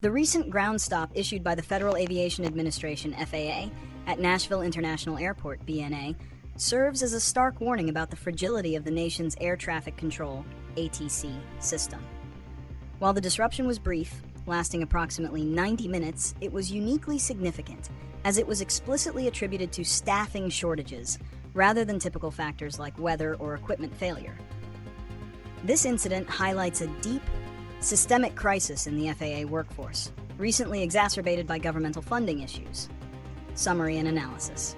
The recent ground stop issued by the Federal Aviation Administration, FAA, at Nashville International Airport, BNA, serves as a stark warning about the fragility of the nation's air traffic control, ATC, system. While the disruption was brief, lasting approximately 90 minutes, it was uniquely significant, as it was explicitly attributed to staffing shortages, rather than typical factors like weather or equipment failure. This incident highlights a deep, systemic crisis in the FAA workforce, recently exacerbated by governmental funding issues. Summary and analysis.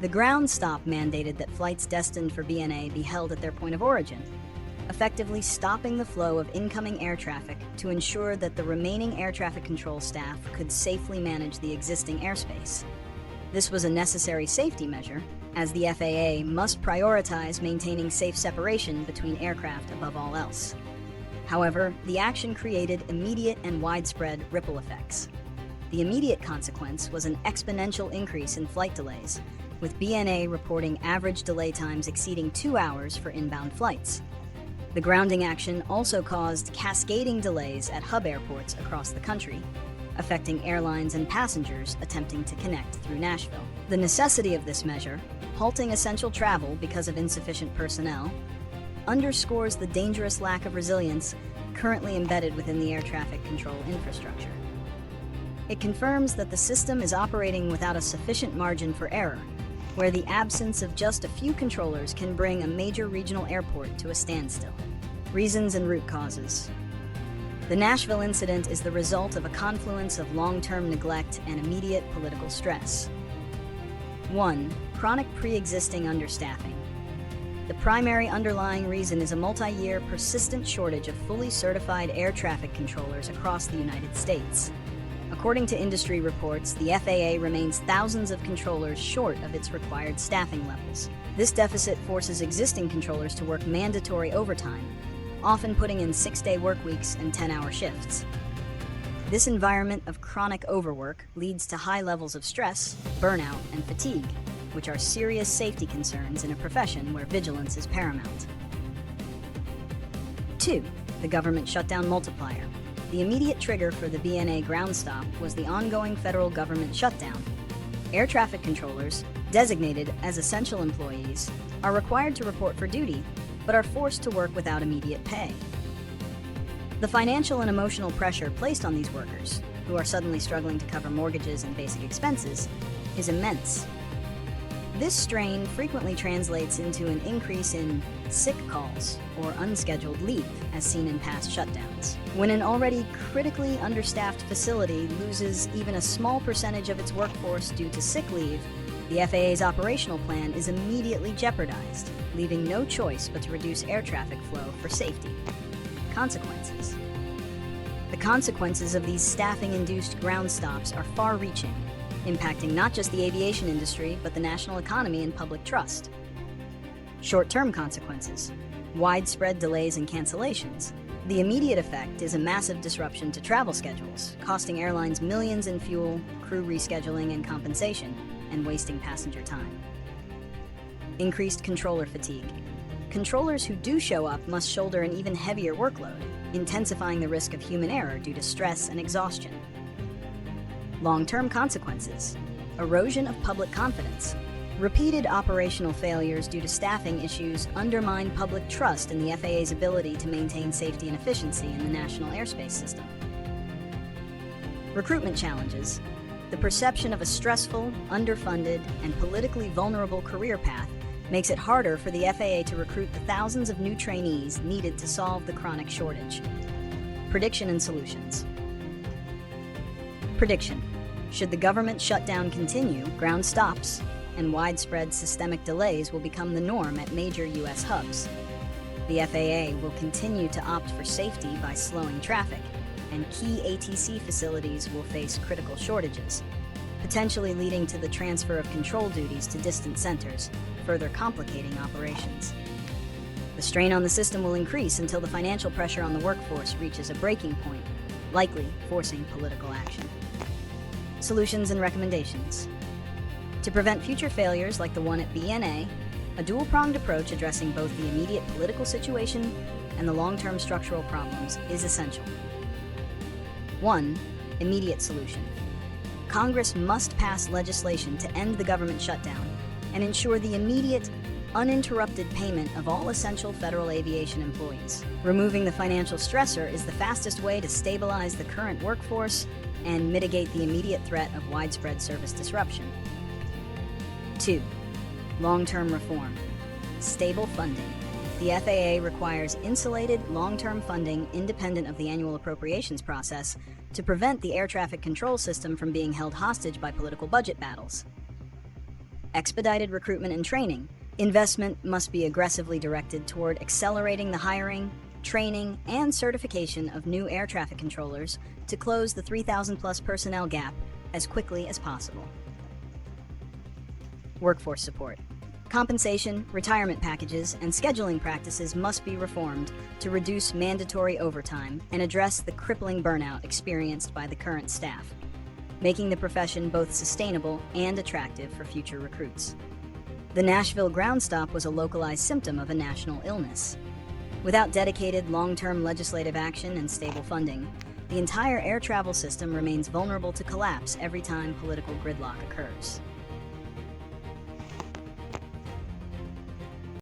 The ground stop mandated that flights destined for BNA be held at their point of origin, effectively stopping the flow of incoming air traffic to ensure that the remaining air traffic control staff could safely manage the existing airspace. This was a necessary safety measure, as the FAA must prioritize maintaining safe separation between aircraft above all else. However, the action created immediate and widespread ripple effects. The immediate consequence was an exponential increase in flight delays, with BNA reporting average delay times exceeding 2 hours for inbound flights. The grounding action also caused cascading delays at hub airports across the country, affecting airlines and passengers attempting to connect through Nashville. The necessity of this measure, halting essential travel because of insufficient personnel, underscores the dangerous lack of resilience currently embedded within the air traffic control infrastructure. It confirms that the system is operating without a sufficient margin for error, where the absence of just a few controllers can bring a major regional airport to a standstill. Reasons and root causes. The Nashville incident is the result of a confluence of long-term neglect and immediate political stress. 1. Chronic pre-existing understaffing. The primary underlying reason is a multi-year persistent shortage of fully certified air traffic controllers across the United States. According to industry reports, the FAA remains thousands of controllers short of its required staffing levels. This deficit forces existing controllers to work mandatory overtime, often putting in 6-day work weeks and 10-hour shifts. This environment of chronic overwork leads to high levels of stress, burnout, and fatigue, which are serious safety concerns in a profession where vigilance is paramount. 2. The government shutdown multiplier. The immediate trigger for the BNA ground stop was the ongoing federal government shutdown. Air traffic controllers, designated as essential employees, are required to report for duty, but are forced to work without immediate pay. The financial and emotional pressure placed on these workers, who are suddenly struggling to cover mortgages and basic expenses, is immense. This strain frequently translates into an increase in sick calls or unscheduled leave, as seen in past shutdowns. When an already critically understaffed facility loses even a small percentage of its workforce due to sick leave, the FAA's operational plan is immediately jeopardized, leaving no choice but to reduce air traffic flow for safety. Consequences. The consequences of these staffing-induced ground stops are far-reaching, impacting not just the aviation industry, but the national economy and public trust. Short-term consequences. Widespread delays and cancellations. The immediate effect is a massive disruption to travel schedules, costing airlines millions in fuel, crew rescheduling and compensation, and wasting passenger time. Increased controller fatigue. Controllers who do show up must shoulder an even heavier workload, intensifying the risk of human error due to stress and exhaustion. Long-term consequences. Erosion of public confidence. Repeated operational failures due to staffing issues undermine public trust in the FAA's ability to maintain safety and efficiency in the national airspace system. Recruitment challenges. The perception of a stressful, underfunded, and politically vulnerable career path makes it harder for the FAA to recruit the thousands of new trainees needed to solve the chronic shortage. Prediction and solutions. Prediction. Should the government shutdown continue, ground stops and widespread systemic delays will become the norm at major U.S. hubs. The FAA will continue to opt for safety by slowing traffic, and key ATC facilities will face critical shortages, potentially leading to the transfer of control duties to distant centers, further complicating operations. The strain on the system will increase until the financial pressure on the workforce reaches a breaking point, likely forcing political action. Solutions and recommendations. To prevent future failures like the one at BNA, a dual-pronged approach addressing both the immediate political situation and the long-term structural problems is essential. 1. Immediate solution. Congress must pass legislation to end the government shutdown and ensure the immediate, uninterrupted payment of all essential federal aviation employees. Removing the financial stressor is the fastest way to stabilize the current workforce and mitigate the immediate threat of widespread service disruption. 2. Long-term reform. Stable funding. The FAA requires insulated, long-term funding independent of the annual appropriations process to prevent the air traffic control system from being held hostage by political budget battles. Expedited recruitment and training. Investment must be aggressively directed toward accelerating the hiring, training, and certification of new air traffic controllers to close the 3,000-plus personnel gap as quickly as possible. Workforce support. Compensation, retirement packages, and scheduling practices must be reformed to reduce mandatory overtime and address the crippling burnout experienced by the current staff, making the profession both sustainable and attractive for future recruits. The Nashville ground stop was a localized symptom of a national illness. Without dedicated long-term legislative action and stable funding, the entire air travel system remains vulnerable to collapse every time political gridlock occurs.